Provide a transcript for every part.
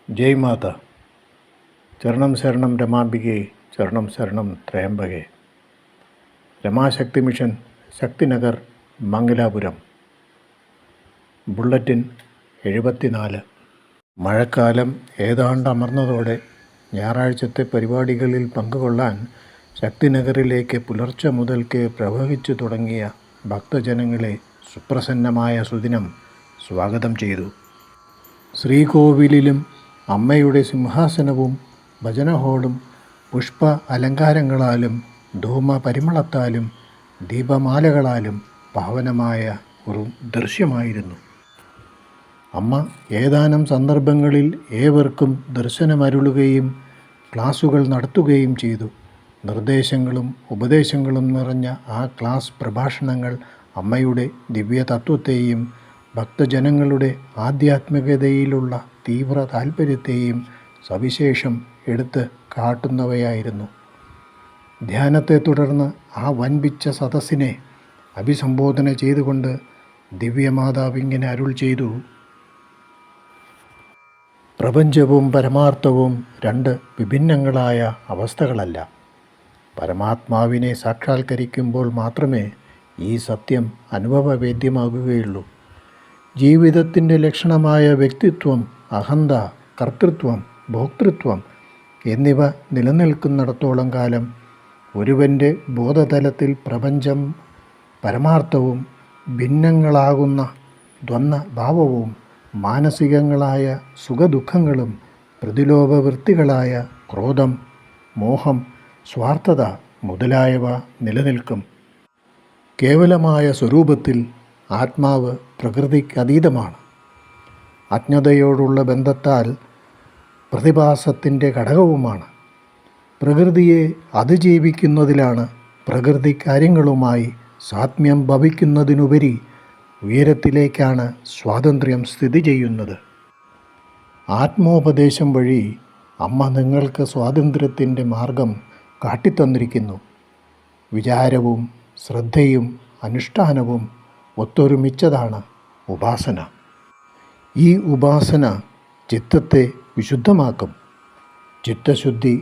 ജയ് മാത. ചരണം ശരണം രമാംബികെ, ചരണം ശരണം ത്രയംബകെ. രമാശക്തി മിഷൻ, ശക്തിനഗർ, മംഗലാപുരം. ബുള്ളറ്റിൻ 74. മഴക്കാലം ഏതാണ്ട് അമർന്നതോടെ ഞായറാഴ്ചത്തെ പരിപാടികളിൽ പങ്കുകൊള്ളാൻ ശക്തിനഗറിലേക്ക് പുലർച്ചെ മുതൽക്കേ പ്രവഹിച്ചു തുടങ്ങിയ ഭക്തജനങ്ങളെ സുപ്രസന്നമായ സുദിനം സ്വാഗതം ചെയ്തു. ശ്രീകോവിലിലും അമ്മയുടെ സിംഹാസനവും ഭജന ഹാളും പുഷ്പ അലങ്കാരങ്ങളാലും ധൂമ പരിമളത്താലും ദീപമാലകളാലും പാവനമായ ഒരു ദൃശ്യമായിരുന്നു. അമ്മ ഏതാനും സന്ദർഭങ്ങളിൽ ഏവർക്കും ദർശനമരുളുകയും ക്ലാസുകൾ നടത്തുകയും ചെയ്തു. നിർദ്ദേശങ്ങളും ഉപദേശങ്ങളും നിറഞ്ഞ ആ ക്ലാസ് പ്രഭാഷണങ്ങൾ അമ്മയുടെ ദിവ്യതത്വത്തെയും ഭക്തജനങ്ങളുടെ ആധ്യാത്മികതയിലുള്ള തീവ്ര താൽപ്പര്യത്തെയും സവിശേഷം എടുത്ത് കാട്ടുന്നവയായിരുന്നു. ധ്യാനത്തെ തുടർന്ന് ആ വൻപിച്ച സദസ്സിനെ അഭിസംബോധന ചെയ്തുകൊണ്ട് ദിവ്യമാതാവ് ഇങ്ങനെ അരുൾ ചെയ്തു: പ്രപഞ്ചവും പരമാർത്ഥവും രണ്ട് വിഭിന്നങ്ങളായ അവസ്ഥകളല്ല. പരമാത്മാവിനെ സാക്ഷാത്കരിക്കുമ്പോൾ മാത്രമേ ഈ സത്യം അനുഭവവേദ്യമാകുകയുള്ളൂ. ജീവിതത്തിൻ്റെ ലക്ഷണമായ വ്യക്തിത്വം, അഹന്ത, കർത്തൃത്വം, ഭോക്തൃത്വം എന്നിവ നിലനിൽക്കുന്നിടത്തോളം കാലം ഒരുവൻ്റെ ബോധതലത്തിൽ പ്രപഞ്ചം, പരമാർത്ഥവും ഭിന്നങ്ങളാകുന്ന ദ്വന്ദ്ഭാവവും മാനസികങ്ങളായ സുഖദുഃഖങ്ങളും പ്രതിലോഭവൃത്തികളായ ക്രോധം, മോഹം, സ്വാർത്ഥത മുതലായവ നിലനിൽക്കും. കേവലമായ സ്വരൂപത്തിൽ ആത്മാവ് പ്രകൃതിക്കതീതമാണ്. അജ്ഞതയോടുള്ള ബന്ധത്താൽ പ്രതിഭാസത്തിൻ്റെ ഘടകവുമാണ്. പ്രകൃതിയെ അതിജീവിക്കുന്നതിലാണ് പ്രകൃതി കാര്യങ്ങളുമായി സാത്മ്യം ഭവിക്കുന്നതിനുപരി ഉയരത്തിലേക്കാണ് സ്വാതന്ത്ര്യം സ്ഥിതി ചെയ്യുന്നത്. ആത്മോപദേശം വഴി അമ്മ നിങ്ങൾക്ക് സ്വാതന്ത്ര്യത്തിൻ്റെ മാർഗം കാട്ടിത്തന്നിരിക്കുന്നു. വിചാരവും ശ്രദ്ധയും അനുഷ്ഠാനവും ഒത്തൊരുമിച്ചതാണ് ഉപാസന. ഈ ഉപാസന ചിത്തത്തെ വിശുദ്ധമാക്കും. ചിത്തശുദ്ധി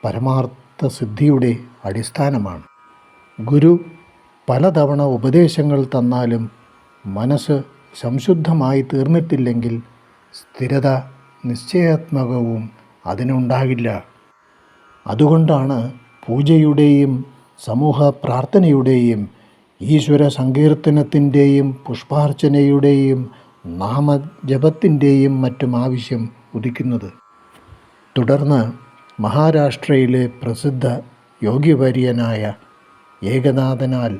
പരമാർത്ഥ സിദ്ധിയുടെ അടിസ്ഥാനമാണ്. ഗുരു പലതവണ ഉപദേശങ്ങൾ തന്നാലും മനസ്സ് സംശുദ്ധമായി തീർന്നിട്ടില്ലെങ്കിൽ സ്ഥിരത നിശ്ചയാത്മകവും അതിനുണ്ടാകില്ല. അതുകൊണ്ടാണ് പൂജയുടെയും സമൂഹ പ്രാർത്ഥനയുടെയും ഈശ്വര സങ്കീർത്തനത്തിൻ്റെയും പുഷ്പാർച്ചനയുടെയും നാമജപത്തിൻ്റെയും മറ്റും ആവശ്യം ഉദിക്കുന്നത്. തുടർന്ന് മഹാരാഷ്ട്രയിലെ പ്രസിദ്ധ യോഗീവര്യനായ ഏകനാഥനാൽ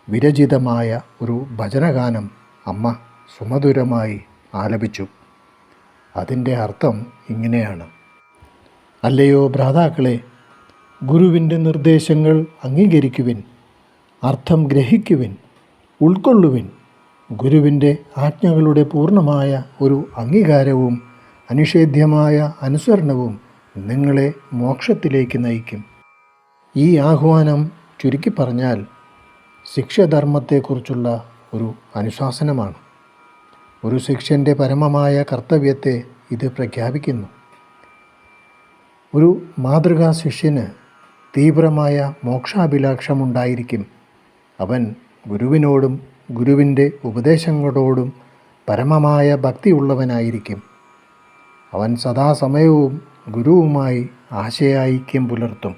വിരചിതമായ ഒരു ഭജനഗാനം അമ്മ സുമധുരമായി ആലപിച്ചു. അതിൻ്റെ അർത്ഥം ഇങ്ങനെയാണ്: അല്ലയോ ഭ്രാതാക്കളെ, ഗുരുവിൻ്റെ നിർദ്ദേശങ്ങൾ അംഗീകരിക്കുവിൻ, അർത്ഥം ഗ്രഹിക്കുവിൻ, ഉൾക്കൊള്ളുവിൻ. ഗുരുവിൻ്റെ ആജ്ഞകളുടെ പൂർണ്ണമായ ഒരു അംഗീകാരവും അനിഷേധ്യമായ അനുസരണവും നിങ്ങളെ മോക്ഷത്തിലേക്ക് നയിക്കും. ഈ ആഹ്വാനം ചുരുക്കി പറഞ്ഞാൽ ശിഷ്യധർമ്മത്തെക്കുറിച്ചുള്ള ഒരു അനുശാസനമാണ്. ഒരു ശിഷ്യൻ്റെ പരമമായ കർത്തവ്യത്തെ ഇത് പ്രഖ്യാപിക്കുന്നു. ഒരു മാതൃകാ ശിഷ്യന് തീവ്രമായ മോക്ഷാഭിലാഷമുണ്ടായിരിക്കും. അവൻ ഗുരുവിനോടും ഗുരുവിൻ്റെ ഉപദേശങ്ങളോടും പരമമായ ഭക്തിയുള്ളവനായിരിക്കും. അവൻ സദാസമയവും ഗുരുവുമായി ആശയൈക്യം പുലർത്തും.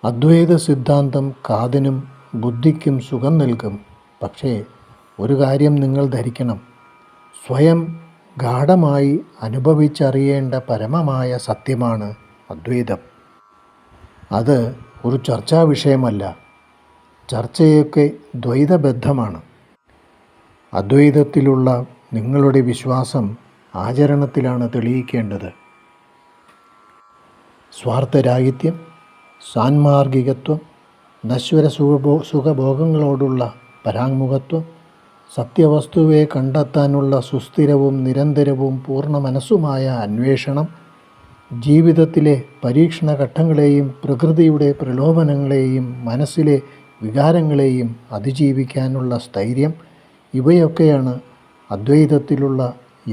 അദ്വൈത സിദ്ധാന്തം കാതിനും ബുദ്ധിക്കും സുഖം നൽകും. പക്ഷേ ഒരു കാര്യം നിങ്ങൾ ധരിക്കണം: സ്വയം ഗാഢമായി അനുഭവിച്ചറിയേണ്ട പരമമായ സത്യമാണ് അദ്വൈതം. അത് ഒരു ചർച്ചാ വിഷയമല്ല. ചർച്ചയൊക്കെ ദ്വൈതബദ്ധമാണ്. അദ്വൈതത്തിലുള്ള നിങ്ങളുടെ വിശ്വാസം ആചരണത്തിലാണ് തെളിയിക്കേണ്ടത്. സ്വാർത്ഥരാഹിത്യം, സാൻമാർഗികത്വം, നശ്വര സുഖഭോഗങ്ങളോടുള്ള പരാങ്മുഖത്വം, സത്യവസ്തുവെ കണ്ടെത്താനുള്ള സുസ്ഥിരവും നിരന്തരവും പൂർണ്ണ മനസ്സുമായ അന്വേഷണം, ജീവിതത്തിലെ പരീക്ഷണഘട്ടങ്ങളെയും പ്രകൃതിയുടെ പ്രലോഭനങ്ങളെയും മനസ്സിലെ വികാരങ്ങളെയും അതിജീവിക്കാനുള്ള സ്ഥൈര്യം, ഇവയൊക്കെയാണ് അദ്വൈതത്തിലുള്ള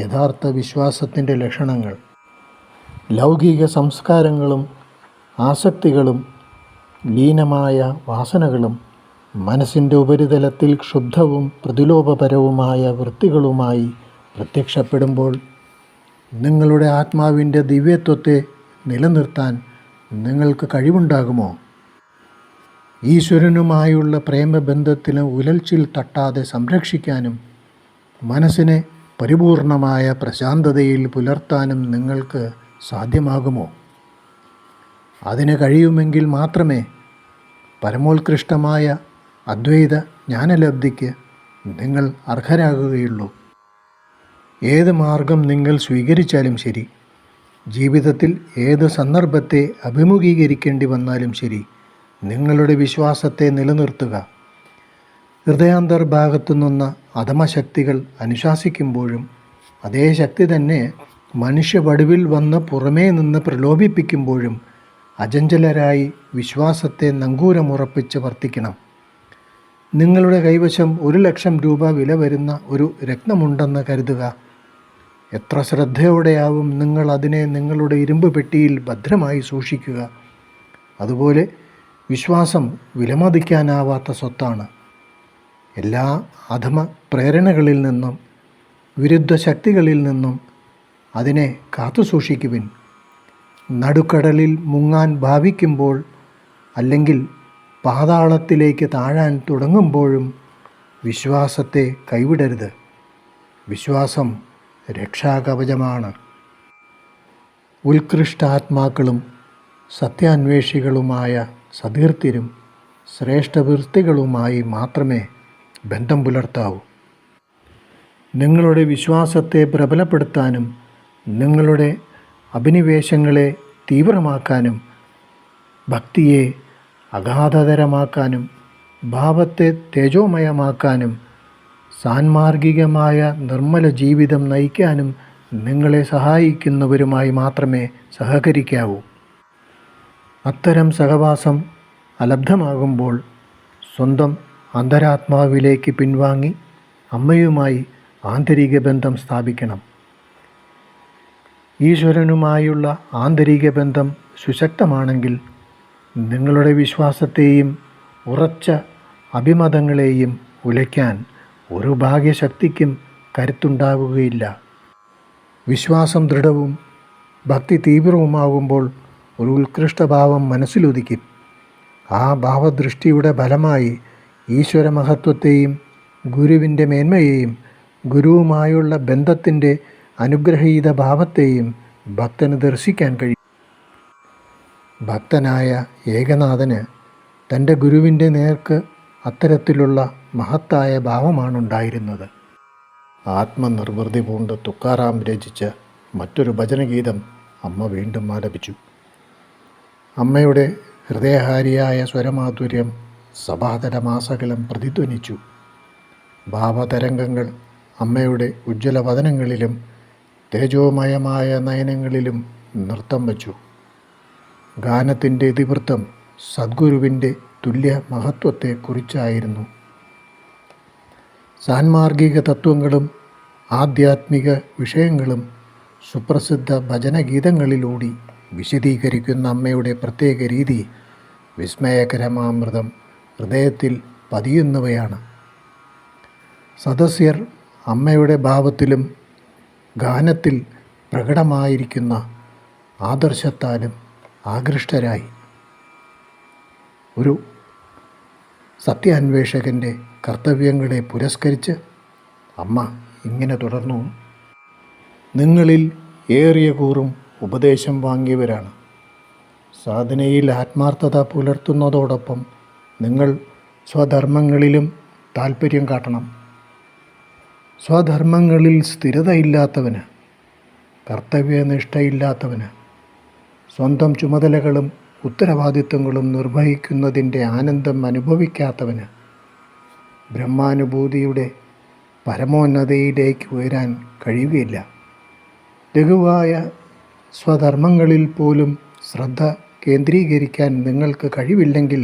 യഥാർത്ഥ വിശ്വാസത്തിൻ്റെ ലക്ഷണങ്ങൾ. ലൗകിക സംസ്കാരങ്ങളും ആസക്തികളും ലീനമായ വാസനകളും മനസ്സിൻ്റെ ഉപരിതലത്തിൽ ക്ഷുബ്ധവും പ്രതിലോഭപരവുമായ വൃത്തികളുമായി പ്രത്യക്ഷപ്പെടുമ്പോൾ നിങ്ങളുടെ ആത്മാവിൻ്റെ ദിവ്യത്വത്തെ നിലനിർത്താൻ നിങ്ങൾക്ക് കഴിവുണ്ടാകുമോ? ഈശ്വരനുമായുള്ള പ്രേമബന്ധത്തിന് ഉലച്ചിൽ തട്ടാതെ സംരക്ഷിക്കാനും മനസ്സിനെ പരിപൂർണമായ പ്രശാന്തതയിൽ പുലർത്താനും നിങ്ങൾക്ക് സാധ്യമാകുമോ? അതിന് കഴിയുമെങ്കിൽ മാത്രമേ പരമോത്കൃഷ്ടമായ അദ്വൈത ജ്ഞാനലബ്ധിക്ക് നിങ്ങൾ അർഹരാകുകയുള്ളൂ. ഏത് മാർഗം നിങ്ങൾ സ്വീകരിച്ചാലും ശരി, ജീവിതത്തിൽ ഏത് സന്ദർഭത്തെ അഭിമുഖീകരിക്കേണ്ടി വന്നാലും ശരി, നിങ്ങളുടെ വിശ്വാസത്തെ നിലനിർത്തുക. ഹൃദയാന്തർഭാഗത്തു നിന്ന് അധമശക്തികൾ അനുശാസിക്കുമ്പോഴും അതേ ശക്തി തന്നെ മനുഷ്യവടിവിൽ വന്ന് പുറമേ നിന്ന് പ്രലോഭിപ്പിക്കുമ്പോഴും അചഞ്ചലരായി വിശ്വാസത്തെ നങ്കൂരമുറപ്പിച്ച് വർത്തിക്കണം. നിങ്ങളുടെ കൈവശം 1,00,000 രൂപ വില വരുന്ന ഒരു രത്നമുണ്ടെന്ന് കരുതുക. എത്ര ശ്രദ്ധയോടെയാവും നിങ്ങൾ അതിനെ നിങ്ങളുടെ ഇരുമ്പ് പെട്ടിയിൽ ഭദ്രമായി സൂക്ഷിക്കുക. അതുപോലെ വിശ്വാസം വിലമതിക്കാനാവാത്ത സ്വത്താണ്. എല്ലാ അധമ പ്രേരണകളിൽ നിന്നും വിരുദ്ധ ശക്തികളിൽ നിന്നും അതിനെ കാത്തുസൂക്ഷിക്കുവിൻ. നടുക്കടലിൽ മുങ്ങാൻ ഭാവിക്കുമ്പോൾ അല്ലെങ്കിൽ പാതാളത്തിലേക്ക് താഴാൻ തുടങ്ങുമ്പോഴും വിശ്വാസത്തെ കൈവിടരുത്. വിശ്വാസം രക്ഷാകവചമാണ്. ഉത്കൃഷ്ടാത്മാക്കളും സത്യാന്വേഷികളുമായ സതീർത്ഥ്യരും ശ്രേഷ്ഠവൃത്തികളുമായി മാത്രമേ ബന്ധം പുലർത്താവൂ. നിങ്ങളുടെ വിശ്വാസത്തെ പ്രബലപ്പെടുത്താനും നിങ്ങളുടെ അഭിനിവേശങ്ങളെ തീവ്രമാക്കാനും ഭക്തിയെ അഗാധതരമാക്കാനും ഭാവത്തെ തേജോമയമാക്കാനും സാൻമാർഗികമായ നിർമ്മല ജീവിതം നയിക്കാനും നിങ്ങളെ സഹായിക്കുന്നവരുമായി മാത്രമേ സഹകരിക്കാവൂ. അത്തരം സഹവാസം അലബ്ധമാകുമ്പോൾ സ്വന്തം അന്തരാത്മാവിലേക്ക് പിൻവാങ്ങി അമ്മയുമായി ആന്തരിക ബന്ധം സ്ഥാപിക്കണം. ഈശ്വരനുമായുള്ള ആന്തരിക ബന്ധം സുശക്തമാണെങ്കിൽ നിങ്ങളുടെ വിശ്വാസത്തെയും ഉറച്ച അഭിമതങ്ങളെയും ഉലയ്ക്കാൻ ഒരു ഭാഗ്യശക്തിക്കും കരുത്തുണ്ടാവുകയില്ല. വിശ്വാസം ദൃഢവും ഭക്തി തീവ്രവുമാകുമ്പോൾ ഒരു ഉത്കൃഷ്ടഭാവം മനസ്സിലുദിക്കും. ആ ഭാവദൃഷ്ടിയുടെ ഫലമായി ഈശ്വരമഹത്വത്തെയും ഗുരുവിൻ്റെ മേന്മയെയും ഗുരുവുമായുള്ള ബന്ധത്തിൻ്റെ അനുഗ്രഹീത ഭാവത്തെയും ഭക്തന് ദർശിക്കാൻ കഴിയും. ഭക്തനായ ഏകനാഥന് തൻ്റെ ഗുരുവിൻ്റെ നേർക്ക് അത്തരത്തിലുള്ള മഹത്തായ ഭാവമാണുണ്ടായിരുന്നത്. ആത്മനിർവൃതി പൂണ്ട് തുക്കാറാം രചിച്ച മറ്റൊരു ഭജനഗീതം അമ്മ വീണ്ടും ആലപിച്ചു. അമ്മയുടെ ഹൃദയഹാരിയായ സ്വരമാധുര്യം സഭാതരമാസകലം പ്രതിധ്വനിച്ചു. ഭാവതരംഗങ്ങൾ അമ്മയുടെ ഉജ്ജ്വലവദനങ്ങളിലും തേജോമയമായ നയനങ്ങളിലും നൃത്തം വച്ചു. ഗാനത്തിൻ്റെ ഇതിവൃത്തം സദ്ഗുരുവിൻ്റെ തുല്യ മഹത്വത്തെക്കുറിച്ചായിരുന്നു. സാൻമാർഗിക തത്വങ്ങളും ആധ്യാത്മിക വിഷയങ്ങളും സുപ്രസിദ്ധ ഭജനഗീതങ്ങളിലൂടെ വിശദീകരിക്കുന്ന അമ്മയുടെ പ്രത്യേക രീതി വിസ്മയകരമാമൃതം ഹൃദയത്തിൽ പതിയുന്നവയാണ്. സദസ്യർ അമ്മയുടെ ഭാവത്തിലും ഗാനത്തിൽ പ്രകടമായിരിക്കുന്ന ആദർശത്താലും ആകൃഷ്ടരായി. ഒരു സത്യാന്വേഷകൻ്റെ കർത്തവ്യങ്ങളെ പുരസ്കരിച്ച് അമ്മ ഇങ്ങനെ തുടർന്നു. നിങ്ങളിൽ ഏറിയ കൂറും ഉപദേശം വാങ്ങിയവരാണ്. സാധനയിൽ ആത്മാർത്ഥത പുലർത്തുന്നതോടൊപ്പം നിങ്ങൾ സ്വധർമ്മങ്ങളിലും താൽപ്പര്യം കാട്ടണം. സ്വധർമ്മങ്ങളിൽ സ്ഥിരതയില്ലാത്തവന്, കർത്തവ്യനിഷ്ഠയില്ലാത്തവന്, സ്വന്തം ചുമതലകളും ഉത്തരവാദിത്വങ്ങളും നിർവഹിക്കുന്നതിൻ്റെ ആനന്ദം അനുഭവിക്കാത്തവന് ബ്രഹ്മാനുഭൂതിയുടെ പരമോന്നതയിലേക്ക് ഉയരാൻ കഴിയുകയില്ല. ലഘുവായ സ്വധർമ്മങ്ങളിൽ പോലും ശ്രദ്ധ കേന്ദ്രീകരിക്കാൻ നിങ്ങൾക്ക് കഴിവില്ലെങ്കിൽ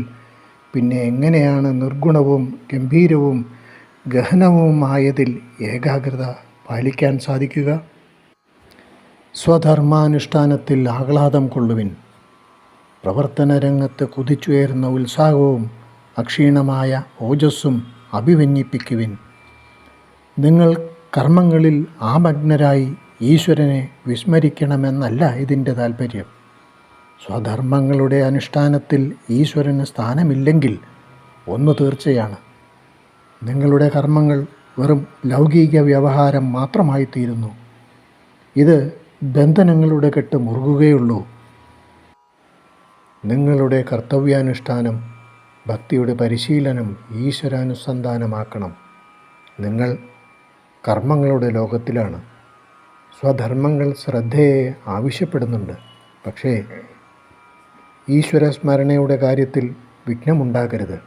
പിന്നെ എങ്ങനെയാണ് നിർഗുണവും ഗംഭീരവും ഗഹനവുമായതിൽ ഏകാഗ്രത പാലിക്കാൻ സാധിക്കുക? സ്വധർമാനുഷ്ഠാനത്തിൽ ആഹ്ലാദം കൊള്ളുവിൻ. പ്രവർത്തന രംഗത്ത് കുതിച്ചുയരുന്ന ഉത്സാഹവും അക്ഷീണമായ ഓജസ്സും അഭിമന്യിപ്പിക്കുവിൻ. നിങ്ങൾ കർമ്മങ്ങളിൽ ആമഗ്നരായി ഈശ്വരനെ വിസ്മരിക്കണമെന്നല്ല ഇതിൻ്റെ താൽപ്പര്യം. സ്വധർമ്മങ്ങളുടെ അനുഷ്ഠാനത്തിൽ ഈശ്വരന് സ്ഥാനമില്ലെങ്കിൽ ഒന്ന് തീർച്ചയാണ്, നിങ്ങളുടെ കർമ്മങ്ങൾ വെറും ലൗകിക വ്യവഹാരം മാത്രമായിത്തീരുന്നു. ഇത് ബന്ധനങ്ങളുടെ കെട്ട് മുറുകുകയുള്ളൂ. നിങ്ങളുടെ കർത്തവ്യാനുഷ്ഠാനം ഭക്തിയുടെ പരിശീലനം ഈശ്വരാനുസന്ധാനമാക്കണം. നിങ്ങൾ കർമ്മങ്ങളുടെ ലോകത്തിലാണ്. സ്വധർമ്മങ്ങൾ ശ്രദ്ധയെ ആവശ്യപ്പെടുന്നുണ്ട്. പക്ഷേ ഈശ്വരസ്മരണയുടെ കാര്യത്തിൽ വിഘ്നമുണ്ടാകരുത്.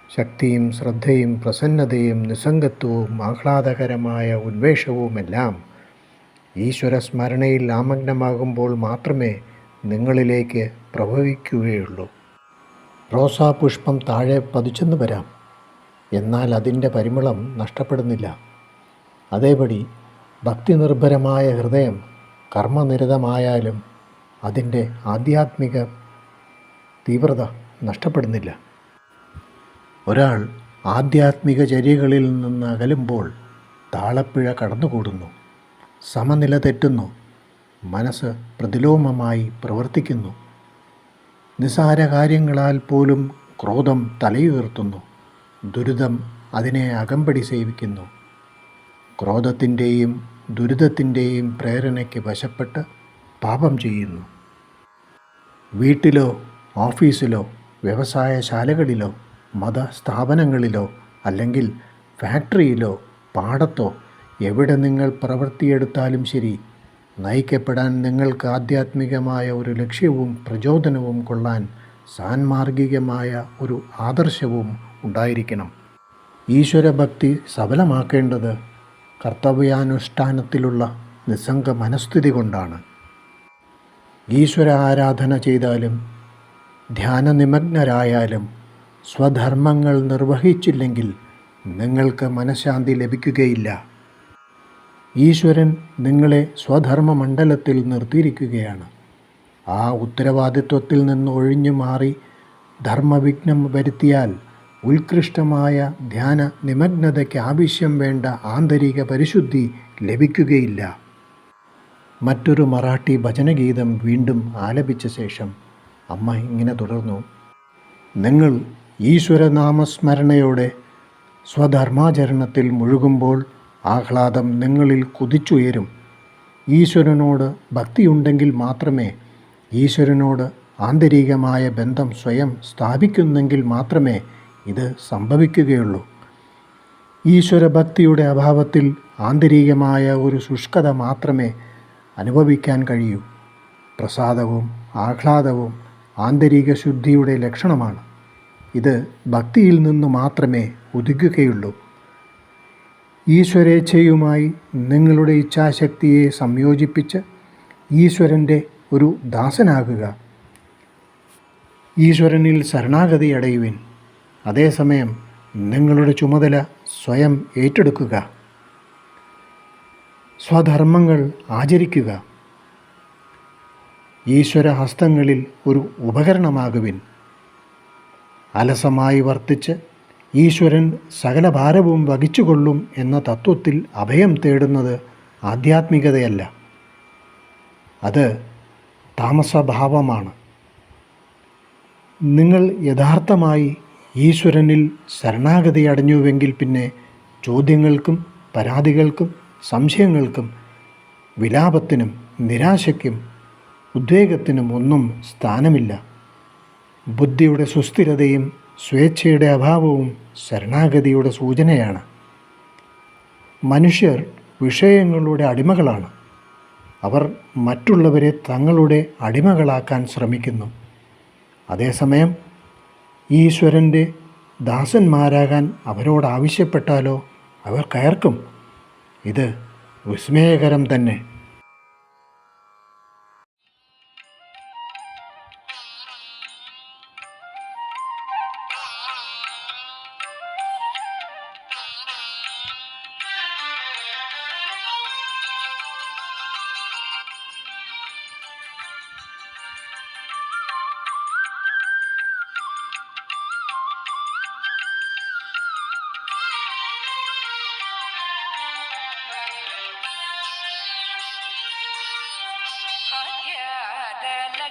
ശക്തിയും ശ്രദ്ധയും പ്രസന്നതയും നിസ്സംഗത്വവും ആഹ്ലാദകരമായ ഉന്മേഷവുമെല്ലാം ഈശ്വരസ്മരണയിൽ ആമഗ്നമാകുമ്പോൾ മാത്രമേ നിങ്ങളിലേക്ക് പ്രഭവിക്കുകയുള്ളൂ. റോസാപുഷ്പം താഴെ പതിച്ചെന്ന് വരാം, എന്നാൽ അതിൻ്റെ പരിമളം നഷ്ടപ്പെടുന്നില്ല. അതേപടി ഭക്തിനിർഭരമായ ഹൃദയം കർമ്മനിരതമായാലും അതിൻ്റെ ആധ്യാത്മിക തീവ്രത നഷ്ടപ്പെടുന്നില്ല. ഒരാൾ ആധ്യാത്മിക ചര്യകളിൽ നിന്ന് അകലുമ്പോൾ താളപ്പിഴ കടന്നുകൂടുന്നു, സമനില തെറ്റുന്നു, മനസ്സ് പ്രതിലോമമായി പ്രവർത്തിക്കുന്നു. നിസാര കാര്യങ്ങളാൽ പോലും ക്രോധം തലയുയർത്തുന്നു. ദുരിതം അതിനെ അകമ്പടി സേവിക്കുന്നു. ക്രോധത്തിൻ്റെയും ദുരിതത്തിൻ്റെയും പ്രേരണയ്ക്ക് വശപ്പെട്ട് പാപം ചെയ്യുന്നു. വീട്ടിലോ ഓഫീസിലോ വ്യവസായശാലകളിലോ മതസ്ഥാപനങ്ങളിലോ അല്ലെങ്കിൽ ഫാക്ടറിയിലോ പാടത്തോ എവിടെ നിങ്ങൾ പ്രവൃത്തിയെടുത്താലും ശരി, നയിക്കപ്പെടാൻ നിങ്ങൾക്ക് ആധ്യാത്മികമായ ഒരു ലക്ഷ്യവും പ്രചോദനവും കൊള്ളാൻ സാൻമാർഗികമായ ഒരു ആദർശവും ഉണ്ടായിരിക്കണം. ഈശ്വരഭക്തി സഫലമാക്കേണ്ടത് കർത്തവ്യാനുഷ്ഠാനത്തിലുള്ള നിസ്സംഗ മനസ്ഥിതി കൊണ്ടാണ്. ഈശ്വര ആരാധന ചെയ്താലും ധ്യാനനിമഗ്നരായാലും സ്വധർമ്മങ്ങൾ നിർവഹിച്ചില്ലെങ്കിൽ നിങ്ങൾക്ക് മനഃശാന്തി ലഭിക്കുകയില്ല. ഈശ്വരൻ നിങ്ങളെ സ്വധർമ്മ മണ്ഡലത്തിൽ നിർത്തിയിരിക്കുകയാണ്. ആ ഉത്തരവാദിത്വത്തിൽ നിന്ന് ഒഴിഞ്ഞു മാറി ധർമ്മവിഘ്നം വരുത്തിയാൽ ഉത്കൃഷ്ടമായ ധ്യാന നിമഗ്നതയ്ക്ക് ആവശ്യം വേണ്ട ആന്തരിക പരിശുദ്ധി ലഭിക്കുകയില്ല. മറ്റൊരു മറാഠി ഭജനഗീതം വീണ്ടും ആലപിച്ച ശേഷം അമ്മ ഇങ്ങനെ തുടർന്നു: നിങ്ങൾ ഈശ്വരനാമസ്മരണയോടെ സ്വധർമാചരണത്തിൽ മുഴുകുമ്പോൾ ആഹ്ലാദം നിങ്ങളിൽ കുതിച്ചുയരും. ഈശ്വരനോട് ഭക്തിയുണ്ടെങ്കിൽ മാത്രമേ, ഈശ്വരനോട് ആന്തരികമായ ബന്ധം സ്വയം സ്ഥാപിക്കുന്നെങ്കിൽ മാത്രമേ ഇത് സംഭവിക്കുകയുള്ളൂ. ഈശ്വരഭക്തിയുടെ അഭാവത്തിൽ ആന്തരികമായ ഒരു ശുഷ്കത മാത്രമേ അനുഭവിക്കാൻ കഴിയൂ. പ്രസാദവും ആഹ്ലാദവും ആന്തരിക ശുദ്ധിയുടെ ലക്ഷണമാണ്. ഇത് ഭക്തിയിൽ നിന്ന് മാത്രമേ ഉദിക്കുകയുള്ളൂ. ഈശ്വരേച്ഛയുമായി നിങ്ങളുടെ ഇച്ഛാശക്തിയെ സംയോജിപ്പിച്ച് ഈശ്വരൻ്റെ ഒരു ദാസനാകുക. ഈശ്വരനിൽ ശരണാഗതി അടയുവിൻ. അതേസമയം നിങ്ങളുടെ ചുമതല സ്വയം ഏറ്റെടുക്കുക. സ്വധർമ്മങ്ങൾ ആചരിക്കുക. ഈശ്വര ഹസ്തങ്ങളിൽ ഒരു ഉപകരണമാകുവിൻ. അലസമായി വർത്തിച്ച് ഈശ്വരൻ സകല ഭാരവും വഹിച്ചുകൊള്ളും എന്ന തത്വത്തിൽ അഭയം തേടുന്നത് ആധ്യാത്മികതയല്ല, അത് താമസഭാവമാണ്. നിങ്ങൾ യഥാർത്ഥമായി ഈശ്വരനിൽ ശരണാഗതി അടഞ്ഞുവെങ്കിൽ പിന്നെ ചോദ്യങ്ങൾക്കും പരാതികൾക്കും സംശയങ്ങൾക്കും വിലാപത്തിനും നിരാശയ്ക്കും ഉദ്വേഗത്തിനും ഒന്നും സ്ഥാനമില്ല. ബുദ്ധിയുടെ സുസ്ഥിരതയും സ്വേച്ഛയുടെ അഭാവവും ശരണാഗതിയുടെ സൂചനയാണ്. മനുഷ്യർ വിഷയങ്ങളുടെ അടിമകളാണ്. അവർ മറ്റുള്ളവരെ തങ്ങളുടെ അടിമകളാക്കാൻ ശ്രമിക്കുന്നു. അതേസമയം ഈശ്വരൻ്റെ ദാസന്മാരാകാൻ അവരോട് ആവശ്യപ്പെട്ടാലോ അവർ കയർക്കും. ഇത് വിസ്മയകരം തന്നെ.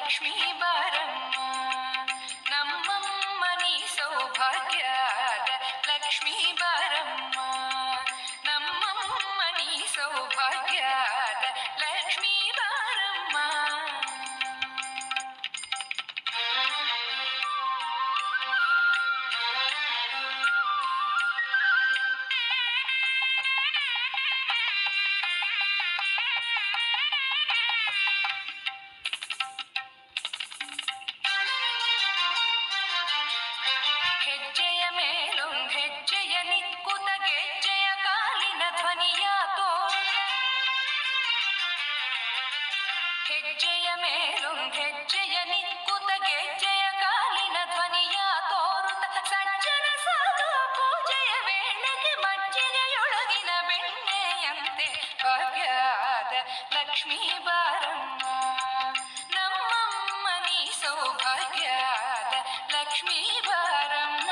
ಲಕ್ಷ್ಮೀ ಬಾರಮ್ಮ ನಮ್ಮಮ್ಮ ನೀ ಸೌಭಾಗ್ಯದ ಲಕ್ಷ್ಮೀ ಬಾರಮ್ಮ ನಮ್ಮಮ್ಮ ನೀ ಸೌಭಾಗ್ಯದ ಲಕ್ಷ್ಮೀ ಬಾರಮ್ಮ. ಹೆಜ್ಜೆಯ ಮೇಲೊಂದ್ ಹೆಜ್ಜೆಯ ನಿಕ್ಕುತ ಗೆಜ್ಜೆಯ ಕಾಲಿನ ಧ್ವನಿಯ ತೋರುತ ಹೆಜ್ಜೆಯ ಮೇಲೊಂದ್ ಹೆಜ್ಜೆಯ ನಿಕ್ಕುತ ಗೆಜ್ಜೆಯ ಕಾಲಿನ ಧ್ವನಿಯ ತೋರುತ ಸಜ್ಜನ ಸಾಧು ಪೂಜೆಯ ವೇಳೆಗೆ ಮಜ್ಜಿಗೆಯೊಳಗಿನ ಬೆಣ್ಣೆಯಂತೆ ಭಾಗ್ಯದ ಲಕ್ಷ್ಮೀ ಬಾರಮ್ಮ ನಮ್ಮಮ್ಮ ನೀ ಸೌಭಾಗ್ಯದ ಲಕ್ಷ್ಮೀ ಬಾರಮ್ಮ.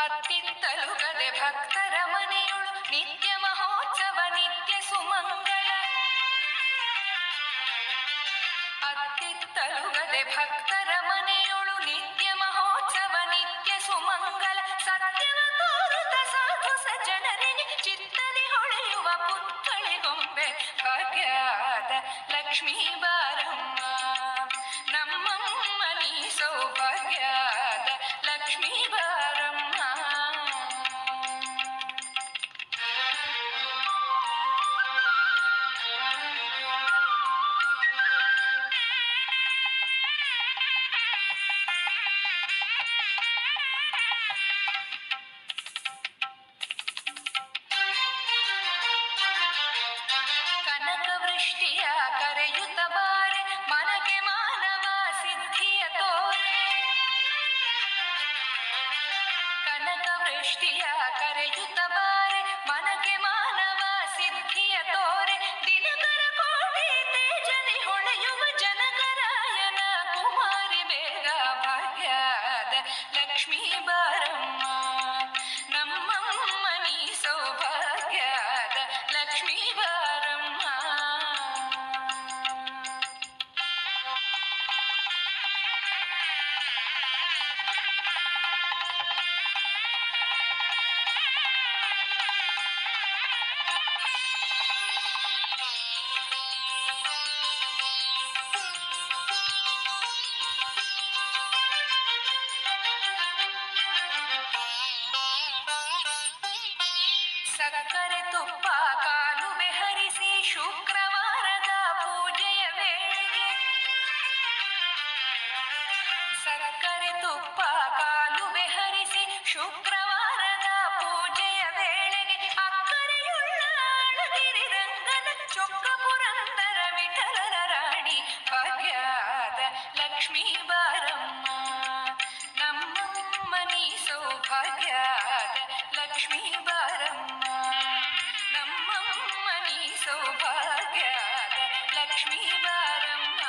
ಅತ್ತಿತ್ತಲುಗದೆ ಭಕ್ತರ ಮನೆಯೊಳು ನಿತ್ಯ ಮಹೋತ್ಸವ ನಿತ್ಯ ಸುಮಂಗಳ ಅತ್ತಿತ್ತಲುಗದೆ ಭಕ್ತರ ಮನೆಯೊಳು ನಿತ್ಯ ಮಹೋತ್ಸವ ನಿತ್ಯ ಸುಮಂಗಲ ಸತ್ಯವ ತೋರುತ ಸಾಧು ಸಜ್ಜನರಿಗೆ ಚಿತ್ತದಿ ಹೊಳೆಯುವ ಪುತ್ಥಳಿಗೊಂಬೆ ಭಾಗ್ಯದ ಲಕ್ಷ್ಮೀ ಬಾರಮ್ಮ ನಮ್ಮಮ್ಮ ನೀ ಸೌಭಾಗ್ಯದ ಲಕ್ಷ್ಮೀ ಬಾರಮ್ಮ. ಕನಕವೃಷ್ಟಿಯ ಕರೆಯುತ್ತ ಬಾರೆ ಮನಗೆ ಮಾನವ ಸಿದ್ಧಿಯ ತೋರೆ ಕನಕವೃಷ್ಟಿಯ ಕರೆಯುತ್ತ ಬಾರೆ ಮನಗೆ ಮಾನವ ಸಿದ್ಧಿಯ ತೋರೆ ದಿನಕರ ಕೋಟಿ ತೇಜನಿ ಹೊಳೆಯುವ ಜನಕರಾಯನ ಕುಮಾರಿ ಬೇಗ ಭಾಗ್ಯದ ಲಕ್ಷ್ಮೀ ಬಾರಮ್ಮ ನಮ್ಮಮ್ಮ ನೀ ಸೌಭಾಗ್ಯದ ಲಕ್ಷ್ಮೀ ಬಾರಮ್ಮ. ಸಕ್ಕರೆ ತುಪ್ಪ ಕಾಲುವೆ ಹರಿಸಿ ಶುಕ್ರವಾರದ ಪೂಜೆಯ ವೇಳೆಗೆ ಸಕ್ಕರೆ ತುಪ್ಪ ಕಾಲುವೆ ಹರಿಸಿ ಶುಕ್ರವಾರದ ಪೂಜೆಯ ವೇಳೆಗೆ ಅಕ್ಕರೆಯುಳ್ಳ ಅಳಗಿರಿ ರಂಗನ ಚೊಕ್ಕ ಪುರಂದರ ವಿಠಲನ ರಾಣಿ ಭಾಗ್ಯದ ಲಕ್ಷ್ಮೀ ಬಾರಮ್ಮ ನಮ್ಮಮ್ಮ ನೀ ಸೌಭಾಗ್ಯದ ಲಕ್ಷ್ಮೀ ಬಾರಮ್ಮ ನಮ್ಮಮ್ಮ ನೀ ಸೌಭಾಗ್ಯದ ಲಕ್ಷ್ಮೀ ಬಾರಮ್ಮ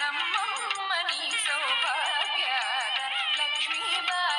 ನಮ್ಮಮ್ಮ ನೀ ಸೌಭಾಗ್ಯದ ಲಕ್ಷ್ಮೀ ಬಾರಮ್ಮ.